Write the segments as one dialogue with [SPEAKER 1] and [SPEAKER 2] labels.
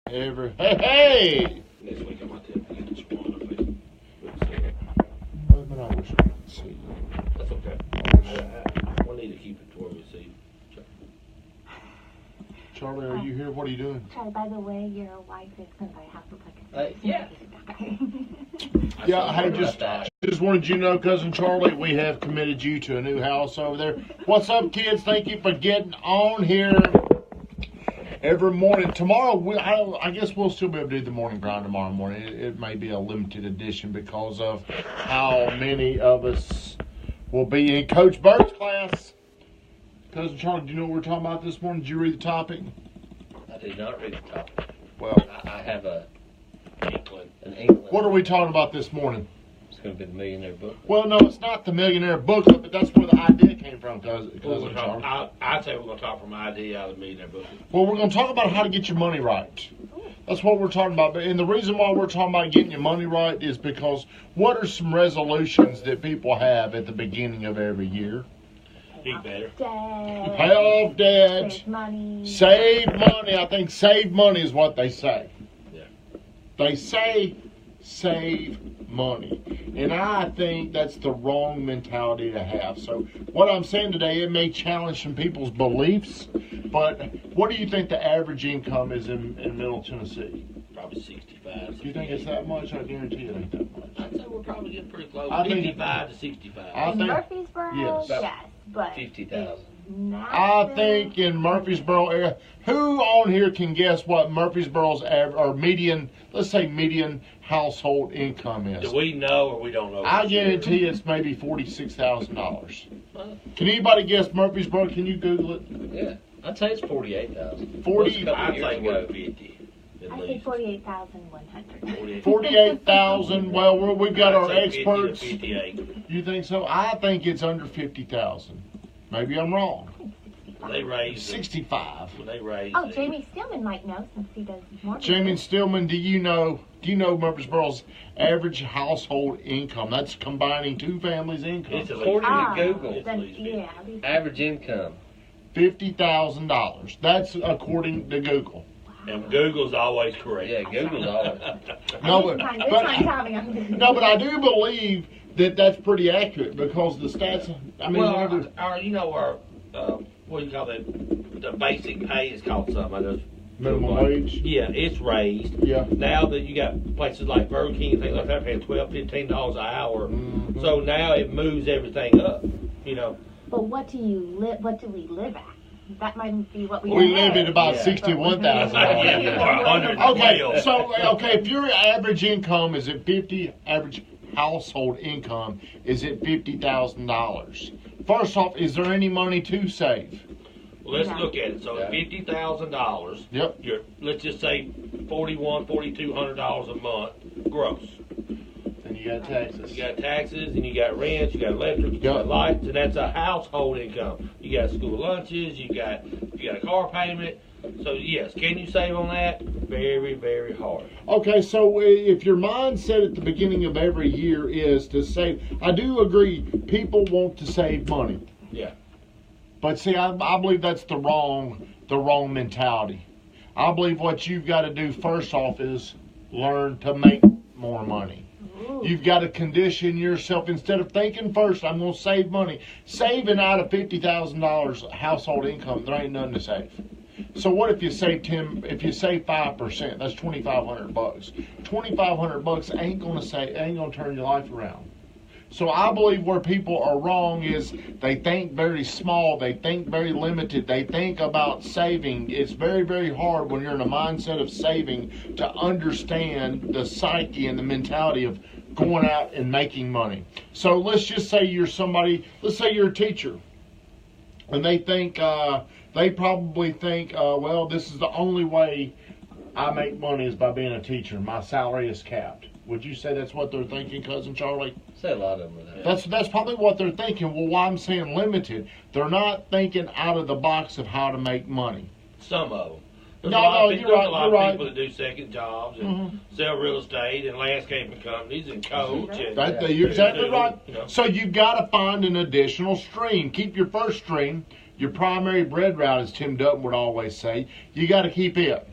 [SPEAKER 1] Hey!
[SPEAKER 2] Next week I might have to get this one.
[SPEAKER 1] But I wish I could see.
[SPEAKER 2] That's okay. We'll need to keep it to where we see.
[SPEAKER 1] Charlie, are you here? What are you doing?
[SPEAKER 3] Charlie, by the way, your wife is going to buy a house with like a...
[SPEAKER 2] Yeah.
[SPEAKER 1] Yeah, hey, just wanted you to know, Cousin Charlie, we have committed you to a new house over there. What's up, kids? Thank you for getting on here every morning. Tomorrow, I guess we'll still be able to do the morning grind tomorrow morning. It may be a limited edition because of how many of us will be in Coach Bird's class. Cousin Charlie, do you know what we're talking about this morning? Did you read the topic?
[SPEAKER 4] I did not read the topic.
[SPEAKER 1] Well,
[SPEAKER 4] I have an inkling.
[SPEAKER 1] What are we talking about this morning?
[SPEAKER 4] It's going to be the Millionaire Book.
[SPEAKER 1] Well, no, it's not the Millionaire Booklet, but that's where the idea came from, Cousin Charlie.
[SPEAKER 2] I'd say we're going to talk from idea out of the Millionaire Book.
[SPEAKER 1] Well, we're going to talk about how to get your money right. That's what we're talking about. And the reason why we're talking about getting your money right is because what are some resolutions that people have at the beginning of every year?
[SPEAKER 2] Be better.
[SPEAKER 1] Pay off debt.
[SPEAKER 3] Save money.
[SPEAKER 1] Save money. I think save money is what they say.
[SPEAKER 2] Yeah.
[SPEAKER 1] They say save money. And I think that's the wrong mentality to have. So what I'm saying today, it may challenge some people's beliefs, but what do you think the average income is in Middle Tennessee?
[SPEAKER 2] Probably 65.
[SPEAKER 1] Do you think it's that much? I guarantee it ain't that much.
[SPEAKER 2] I'd say we're probably getting pretty close.
[SPEAKER 1] I think
[SPEAKER 2] 55 to 65.
[SPEAKER 1] I
[SPEAKER 3] In
[SPEAKER 1] think,
[SPEAKER 3] Murfreesboro,
[SPEAKER 1] yes.
[SPEAKER 3] yes, but
[SPEAKER 4] 50,000.
[SPEAKER 1] I think in Murfreesboro area, who on here can guess what Murfreesboro's median, let's say median household income is?
[SPEAKER 2] Do we know or we don't know?
[SPEAKER 1] I guarantee it's maybe $46,000. Can anybody guess Murfreesboro? Can you Google it?
[SPEAKER 4] Yeah. I'd say it's 48,000.
[SPEAKER 1] 40.
[SPEAKER 2] I'd say we're 50.
[SPEAKER 3] I say 48,100.
[SPEAKER 1] 48,000. Well, we've got our
[SPEAKER 2] I'd say 50 to
[SPEAKER 1] experts.
[SPEAKER 2] 58.
[SPEAKER 1] You think so? I think it's under 50,000. Maybe I'm wrong.
[SPEAKER 2] They raised
[SPEAKER 1] 65.
[SPEAKER 2] When they raised
[SPEAKER 3] Oh, Jamie Stillman might know since he does more.
[SPEAKER 1] Jamie Stillman, do you know Murfreesboro's average household income? That's combining two families' income.
[SPEAKER 2] It's at least
[SPEAKER 4] According to
[SPEAKER 2] 50.
[SPEAKER 4] Google,
[SPEAKER 2] It's at least 50.
[SPEAKER 3] Yeah.
[SPEAKER 4] average income.
[SPEAKER 1] $50,000. That's according to Google.
[SPEAKER 2] And Google's always correct.
[SPEAKER 4] Yeah, Google's always.
[SPEAKER 1] No, but I do believe that that's pretty accurate because the stats. I mean,
[SPEAKER 2] our what do you call that? The basic pay is called something.
[SPEAKER 1] minimum wage.
[SPEAKER 2] Yeah, it's raised.
[SPEAKER 1] Yeah.
[SPEAKER 2] Now that you got places like Burger King and things like that paying $12, $15 an hour, so now it moves everything up. You know.
[SPEAKER 3] But what do we live at? That might be what we
[SPEAKER 1] live at about $61,000. Okay, so if your average income is at average household income is at $50,000. First off, is there any money to save?
[SPEAKER 2] Well, let's look at it. So $50,000.
[SPEAKER 1] Yep.
[SPEAKER 2] Let's just say $4,200 a month gross.
[SPEAKER 1] And you got taxes.
[SPEAKER 2] You got taxes, and you got rent, you got electric, you got lights, and that's a household income. You got school lunches, you got a car payment. So yes, can you save on that? Very, very hard.
[SPEAKER 1] Okay, so if your mindset at the beginning of every year is to save, I do agree. People want to save money.
[SPEAKER 2] Yeah.
[SPEAKER 1] But see, I believe that's the wrong mentality. I believe what you've got to do first off is learn to make more money. You've got to condition yourself instead of thinking first, I'm going to save money. Saving out of $50,000 household income, there ain't nothing to save. So what if you save 5%? That's $2,500. $2,500 ain't going to turn your life around. So I believe where people are wrong is they think very small, they think very limited, they think about saving. It's very, very hard when you're in a mindset of saving to understand the psyche and the mentality of going out and making money. So let's just say you're let's say you're a teacher, and they probably think, well, this is the only way I make money is by being a teacher. My salary is capped. Would you say that's what they're thinking, Cousin Charlie?
[SPEAKER 4] Say a lot of them are that.
[SPEAKER 1] That's probably what they're thinking. Well, why I'm saying limited, they're not thinking out of the box of how to make money.
[SPEAKER 2] Some of them.
[SPEAKER 1] There's a lot of
[SPEAKER 2] people that do second jobs and sell real estate and landscaping companies and coach.
[SPEAKER 1] You're exactly right. You know. So you've got to find an additional stream. Keep your first stream, your primary bread route, as Tim Dutton would always say. You got to keep it.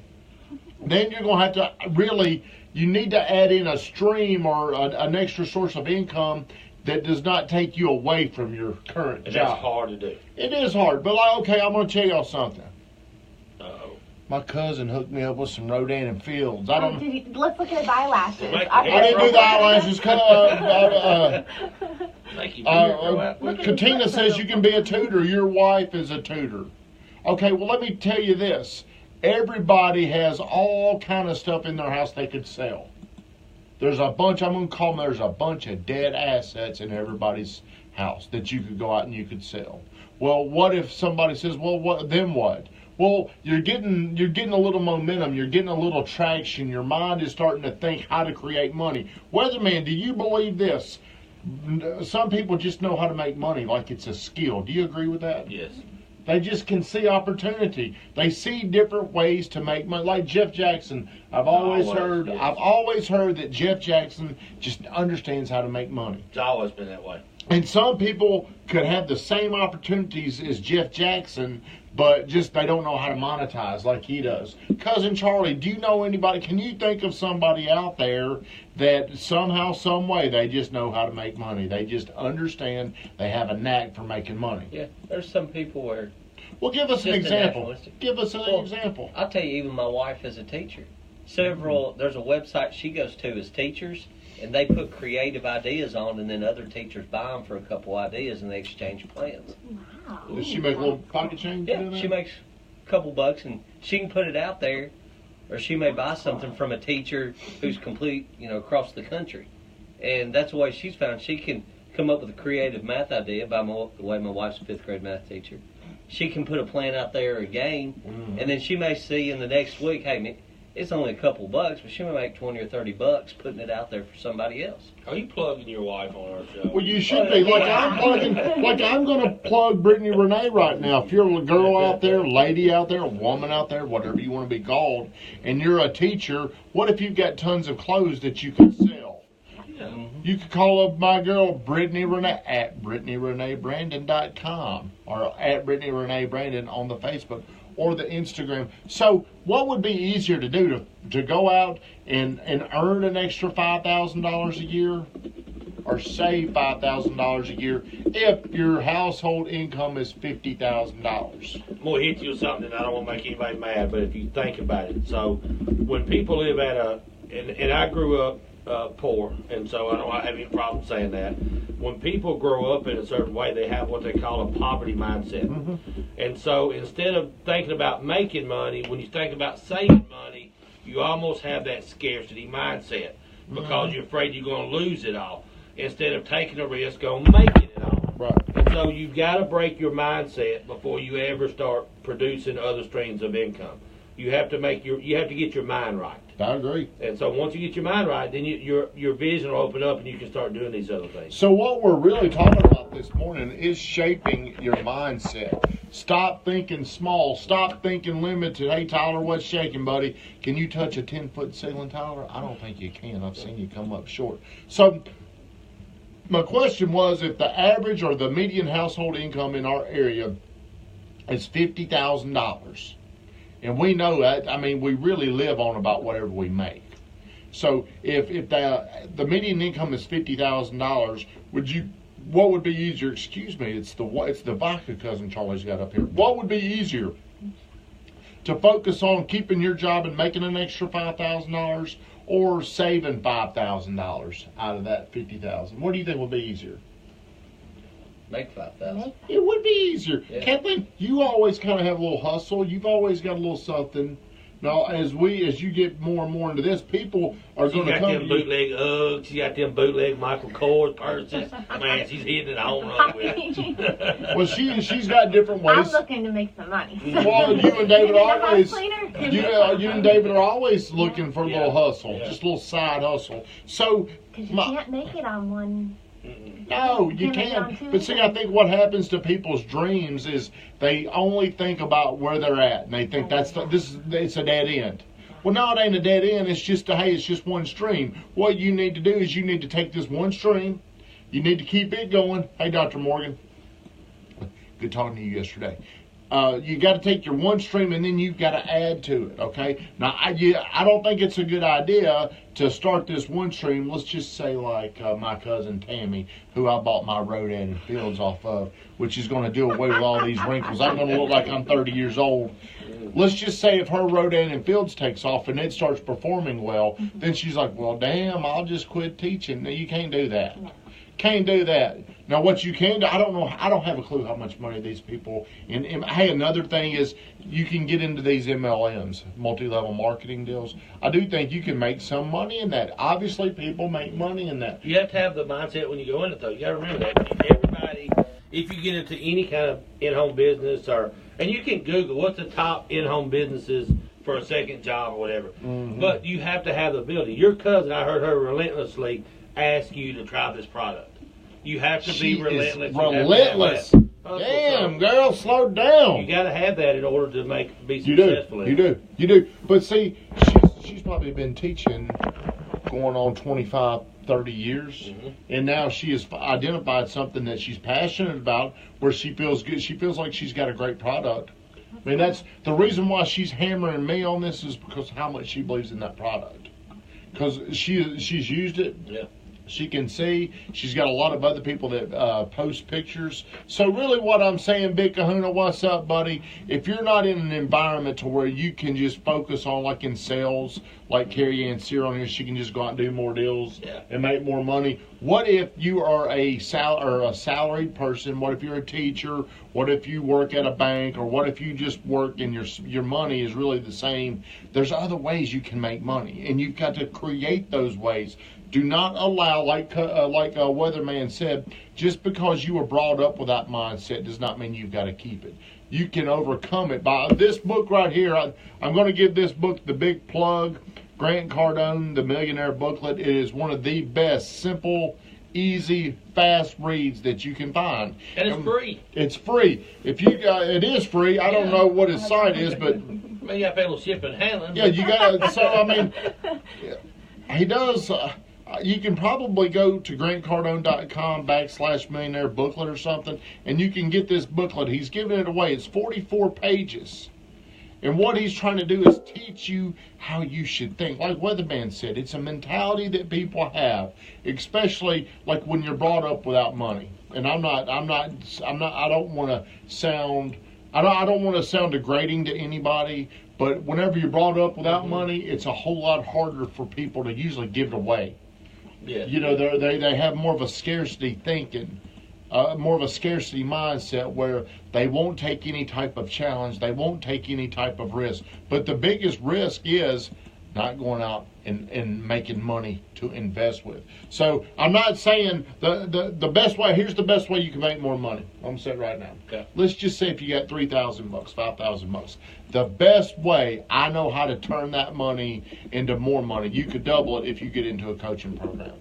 [SPEAKER 1] then you're going to have to really, you need to add in a stream or an extra source of income that does not take you away from your current
[SPEAKER 2] And
[SPEAKER 1] job.
[SPEAKER 2] that's hard to do.
[SPEAKER 1] It is hard, but like, okay, I'm going to tell y'all something.
[SPEAKER 2] Uh-oh.
[SPEAKER 1] My cousin hooked me up with some Rodan and Fields. I
[SPEAKER 3] Oh,
[SPEAKER 1] don't.
[SPEAKER 3] let's look at his eyelashes.
[SPEAKER 2] Make
[SPEAKER 1] I didn't do the eyelashes.
[SPEAKER 2] Make you grow out.
[SPEAKER 3] Look at
[SPEAKER 1] Katina
[SPEAKER 3] his
[SPEAKER 1] says you can be a tutor. Your wife is a tutor. Okay, well, let me tell you this. Everybody has all kind of stuff in their house they could sell. There's a bunch, I'm going to call them, there's a bunch of dead assets in everybody's house that you could go out and you could sell. Well, what if somebody says, well, then what? Well, you're getting a little momentum. You're getting a little traction. Your mind is starting to think how to create money. Weatherman, do you believe this? Some people just know how to make money like it's a skill. Do you agree with that?
[SPEAKER 2] Yes.
[SPEAKER 1] They just can see opportunity. They see different ways to make money. Like Jeff Jackson, I've always heard that Jeff Jackson just understands how to make money.
[SPEAKER 2] It's always been that way.
[SPEAKER 1] And some people could have the same opportunities as Jeff Jackson, but just they don't know how to monetize like he does. Cousin Charlie, do you know anybody? Can you think of somebody out there that somehow, some way, they just know how to make money? They just understand. They have a knack for making money.
[SPEAKER 4] Yeah, there's some people where.
[SPEAKER 1] Well, give us an
[SPEAKER 4] Just
[SPEAKER 1] example.
[SPEAKER 4] nationalistic.
[SPEAKER 1] Give us an example.
[SPEAKER 4] I'll tell you, even my wife is a teacher. There's a website she goes to as teachers, and they put creative ideas on, and then other teachers buy them for a couple ideas, and they exchange plans.
[SPEAKER 3] Wow.
[SPEAKER 1] Does she make a little pocket change?
[SPEAKER 4] Yeah,
[SPEAKER 1] doing that?
[SPEAKER 4] she makes a couple bucks, and she can put it out there, or she may buy something from a teacher who's complete, across the country. And that's the way she's found. She can come up with a creative math idea by the way my wife's a 5th grade math teacher. She can put a plan out there, a game, and then she may see in the next week, hey, man, it's only a couple bucks, but she may make 20 or 30 bucks putting it out there for somebody else.
[SPEAKER 2] Are you plugging your wife on our show?
[SPEAKER 1] Well, you should be. Like I'm going to plug Brittany Renee right now. If you're a girl out there, lady out there, a woman out there, whatever you want to be called, and you're a teacher, what if you've got tons of clothes that you could sell?
[SPEAKER 2] Yeah.
[SPEAKER 1] You could call up my girl, Brittany Renee, at BrittanyReneeBrandon.com or at Brittany Renee Brandon on the Facebook or the Instagram. So what would be easier to do, to go out and earn an extra $5,000 a year or save $5,000 a year if your household income is $50,000?
[SPEAKER 2] I'm going to hit you with something, and I don't want to make anybody mad, but if you think about it. So when people live and I grew up poor, and so I don't have any problem saying that. When people grow up in a certain way, they have what they call a poverty mindset.
[SPEAKER 1] Mm-hmm.
[SPEAKER 2] And so instead of thinking about making money, when you think about saving money, you almost have that scarcity mindset because you're afraid you're going to lose it all instead of taking a risk on making it all.
[SPEAKER 1] Right.
[SPEAKER 2] And so you've got to break your mindset before you ever start producing other streams of income. You have to get your mind right.
[SPEAKER 1] I agree.
[SPEAKER 2] And so once you get your mind right, then your vision will open up and you can start doing these other things.
[SPEAKER 1] So what we're really talking about this morning is shaping your mindset. Stop thinking small. Stop thinking limited. Hey, Tyler, what's shaking, buddy? Can you touch a 10-foot ceiling, Tyler? I don't think you can. I've seen you come up short. So my question was, if the average or the median household income in our area is $50,000, and we know that, we really live on about whatever we make. So if the median income is $50,000, what would be easier? Excuse me, it's the vodka cousin Charlie's got up here. What would be easier? To focus on keeping your job and making an extra $5,000, or saving $5,000 out of that $50,000? What do you think would be easier?
[SPEAKER 4] Make 5,000.
[SPEAKER 1] It would be easier.
[SPEAKER 4] Yeah.
[SPEAKER 1] Kathleen, you always kind of have a little hustle. You've always got a little something. Now, as you get more and more into this, people are going to come to
[SPEAKER 2] She got them
[SPEAKER 1] you.
[SPEAKER 2] bootleg Uggs. She got them bootleg Michael Kors purses. Man, she's hitting it on up with it.
[SPEAKER 1] Well, she's got different
[SPEAKER 3] I'm
[SPEAKER 1] ways.
[SPEAKER 3] looking to make some money.
[SPEAKER 1] Well, you and David
[SPEAKER 3] You're
[SPEAKER 1] are
[SPEAKER 3] the
[SPEAKER 1] always
[SPEAKER 3] house cleaner?
[SPEAKER 1] you and David are always looking for a little hustle,
[SPEAKER 2] Yeah.
[SPEAKER 1] just a little side hustle. So,
[SPEAKER 3] Because you can't make it on one.
[SPEAKER 1] no, you
[SPEAKER 3] Give it on
[SPEAKER 1] can't.
[SPEAKER 3] Tuesday.
[SPEAKER 1] But see, I think what happens to people's dreams is they only think about where they're at, and they think it's a dead end. Well, no, it ain't a dead end. It's just it's just one stream. What you need to do is you need to take this one stream. You need to keep it going. Hey, Dr. Morgan. Good talking to you yesterday. You got to take your one stream and then you've got to add to it. Okay. Now, I don't think it's a good idea to start this one stream. Let's just say like my cousin Tammy, who I bought my Rodan and Fields off of, which is going to do away with all these wrinkles. I'm going to look like I'm 30 years old. Let's just say if her Rodan and Fields takes off and it starts performing well, then she's like, well, damn, I'll just quit teaching. No, you can't do that. Can't do that. Now, what you can do, I don't know. I don't have a clue how much money these people. Hey, another thing is you can get into these MLMs, multi-level marketing deals. I do think you can make some money in that. Obviously, people make money in that.
[SPEAKER 2] You have to have the mindset when you go into it, though. You got to remember that everybody, if you get into any kind of in-home business, and you can Google what's the top in-home businesses for a second job or whatever. Mm-hmm. But you have to have the ability. Your cousin, I heard her relentlessly ask you to try this product. You have to be relentless.
[SPEAKER 1] Relentless. Damn, girl, slow down.
[SPEAKER 2] You got to have that in order to be successful.
[SPEAKER 1] You do. But see, she's probably been teaching going on 25, 30 years, mm-hmm. and now she has identified something that she's passionate about, where she feels good. She feels like she's got a great product. I mean, that's the reason why she's hammering me on this, is because of how much she believes in that product. Because she's used it.
[SPEAKER 2] Yeah.
[SPEAKER 1] She can see. She's got a lot of other people that post pictures. So really what I'm saying, Big Kahuna, what's up, buddy? If you're not in an environment to where you can just focus on, like in sales, like Carrie Ann Sear on here, she can just go out and do more deals and make more money. What if you are a salaried person? What if you're a teacher? What if you work at a bank? Or what if you just work and your money is really the same? There's other ways you can make money, and you've got to create those ways. Do not allow, like Weatherman said, just because you were brought up with that mindset does not mean you've got to keep it. You can overcome it by this book right here. I'm going to give this book the big plug. Grant Cardone, The Millionaire Booklet. It is one of the best, simple, easy, fast reads that you can find.
[SPEAKER 2] And it's free.
[SPEAKER 1] It's free. It is free. I don't know what his site is, but
[SPEAKER 2] you got to pay a little shipping and handling.
[SPEAKER 1] Yeah, you got to. So I mean, he does. You can probably go to grantcardone.com/millionaire booklet or something, and you can get this booklet. He's giving it away. It's 44 pages. And what he's trying to do is teach you how you should think. Like Weatherman said, it's a mentality that people have, especially like when you're brought up without money. And I don't want to sound degrading to anybody, but whenever you're brought up without money, it's a whole lot harder for people to usually give it away.
[SPEAKER 2] Yeah.
[SPEAKER 1] You know, they have more of a scarcity thinking. More of a scarcity mindset where they won't take any type of challenge, they won't take any type of risk. But the biggest risk is not going out and making money to invest with. So I'm not saying the best way. Here's the best way you can make more money. I'm gonna say it right now.
[SPEAKER 2] Okay.
[SPEAKER 1] Let's just say if you got $3,000, $5,000. The best way I know how to turn that money into more money. You could double it if you get into a coaching program.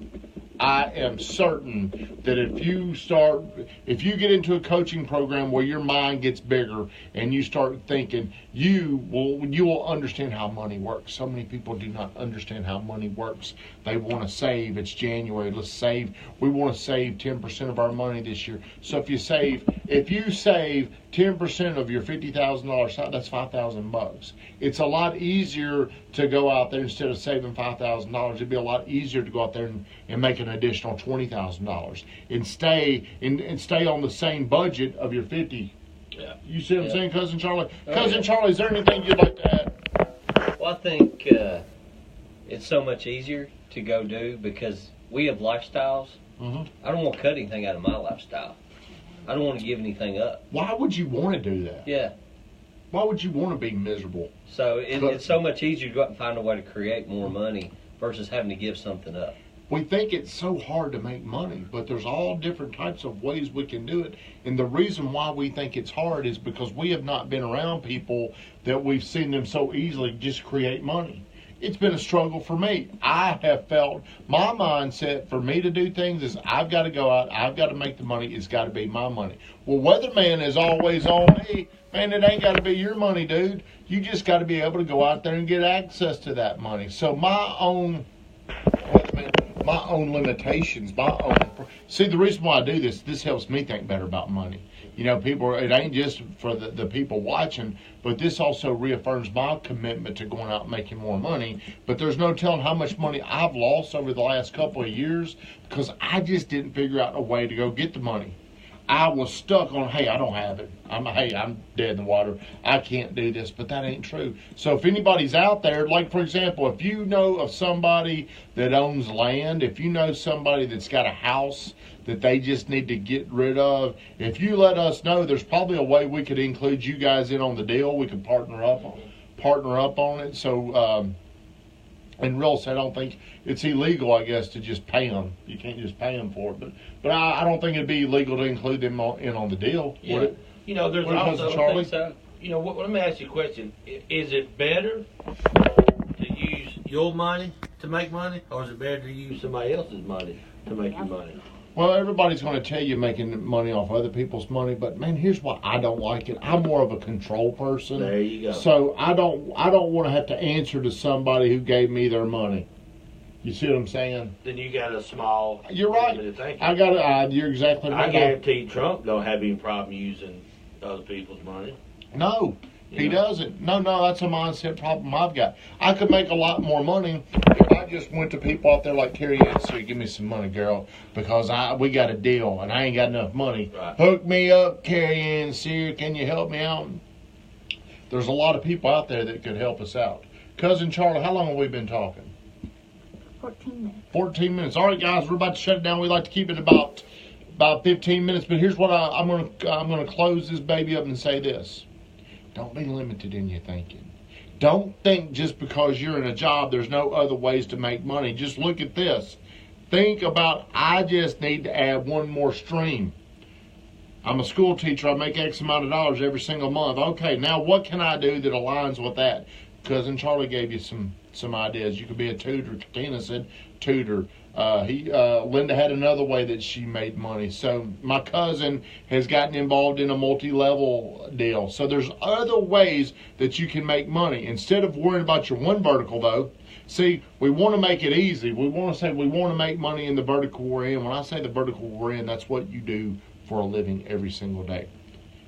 [SPEAKER 1] I am certain that if you get into a coaching program where your mind gets bigger and you start thinking, you will understand how money works. So many people do not understand how money works. They want to save. It's January. Let's save. We want to save 10% of our money this year. So if you save 10% of your $50,000, that's $5,000. It's a lot easier to go out there instead of saving $5,000. It'd be a lot easier to go out there and make an additional $20,000 and stay on the same budget of your 50.
[SPEAKER 2] Yeah.
[SPEAKER 1] You see what I'm saying, Cousin Charlie? Charlie, is there anything you'd like to add?
[SPEAKER 4] Well, I think it's so much easier to go do because we have lifestyles.
[SPEAKER 1] Mm-hmm.
[SPEAKER 4] I don't want to cut anything out of my lifestyle. I don't want to give anything up.
[SPEAKER 1] Why would you want to do that?
[SPEAKER 4] Yeah.
[SPEAKER 1] Why would you want to be miserable?
[SPEAKER 4] So it's so much easier to go out and find a way to create more money versus having to give something up.
[SPEAKER 1] We think it's so hard to make money, but there's all different types of ways we can do it. And the reason why we think it's hard is because we have not been around people that we've seen them so easily just create money. It's been a struggle for me. I have felt my mindset for me to do things is I've got to go out, I've got to make the money, it's got to be my money. Well, Weatherman is always on me. Man, it ain't got to be your money, dude. You just got to be able to go out there and get access to that money. So my own limitations, see, the reason why I do this helps me think better about money. You know, people, it ain't just for the people watching, but this also reaffirms my commitment to going out and making more money. But there's no telling how much money I've lost over the last couple of years because I just didn't figure out a way to go get the money. I was stuck on, hey, I don't have it. I'm dead in the water. I can't do this, but that ain't true. So if anybody's out there, like for example, if you know of somebody that owns land, if you know somebody that's got a house that they just need to get rid of, if you let us know, there's probably a way we could include you guys in on the deal. We could partner up on it. So in real estate, I don't think it's illegal, I guess, to just pay them. You can't just pay them for it. But I don't think it'd be illegal to include them in on the deal.
[SPEAKER 2] Yeah.
[SPEAKER 1] Would it?
[SPEAKER 2] You know, there's
[SPEAKER 1] What
[SPEAKER 2] also,
[SPEAKER 1] Charlie?
[SPEAKER 4] So,
[SPEAKER 2] you know, let me ask you a question. Is it better to use your money to make money, or is it better to use somebody else's money to make you money?
[SPEAKER 1] Well, everybody's going to tell you making money off other people's money, but man, here's why I don't like it. I'm more of a control person.
[SPEAKER 2] There you go.
[SPEAKER 1] So I don't want to have to answer to somebody who gave me their money. You see what I'm saying?
[SPEAKER 2] Then you got a small.
[SPEAKER 1] You're right.
[SPEAKER 2] limited thinking.
[SPEAKER 1] I got it. You're exactly right.
[SPEAKER 2] I guarantee Trump don't have any problem using other people's money.
[SPEAKER 1] No, he
[SPEAKER 2] You know?
[SPEAKER 1] doesn't. No, that's a mindset problem I've got. I could make a lot more money if I just went to people out there like Carrie Ann said, give me some money, girl, because we got a deal and I ain't got enough money.
[SPEAKER 2] Right.
[SPEAKER 1] Hook me up, Carrie Ann, Sear, can you help me out? There's a lot of people out there that could help us out. Cousin Charlie, how long have we been talking?
[SPEAKER 3] 14 minutes.
[SPEAKER 1] 14 minutes. All right, guys, we're about to shut it down. We like to keep it about 15 minutes, but here's what I'm gonna close this baby up and say this. Don't be limited in your thinking. Don't think just because you're in a job there's no other ways to make money. Just look at this. Think about, I just need to add one more stream. I'm a school teacher. I make X amount of dollars every single month. Okay, now what can I do that aligns with that? Cousin Charlie gave you some ideas. You could be a tutor. Katina said tutor. Linda had another way that she made money. So my cousin has gotten involved in a multi-level deal. So there's other ways that you can make money. Instead of worrying about your one vertical, though, see, we want to make it easy. We want to say we want to make money in the vertical we're in. When I say the vertical we're in, that's what you do for a living every single day.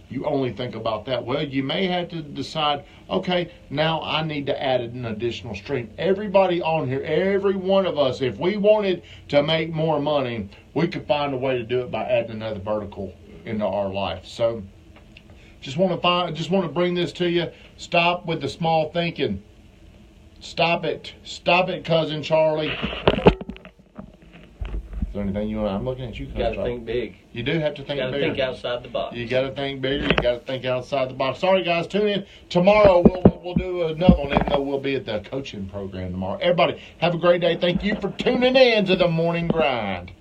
[SPEAKER 1] You only think about that. Well, you may have to decide, okay, now I need to add an additional stream. Everybody on here, every one of us, if we wanted to make more money, we could find a way to do it by adding another vertical into our life. So just want to bring this to you. Stop with the small thinking. Stop it. Stop it, Cousin Charlie. Is there anything you want? I'm looking at you.
[SPEAKER 4] you got to think big.
[SPEAKER 1] You do have to think
[SPEAKER 4] You got to
[SPEAKER 1] bigger.
[SPEAKER 4] think outside the box.
[SPEAKER 1] You got to think bigger. You got to think outside the box. Sorry, guys. Tune in tomorrow. We'll do another one, even though we'll be at the coaching program tomorrow. Everybody, have a great day. Thank you for tuning in to the Morning Grind.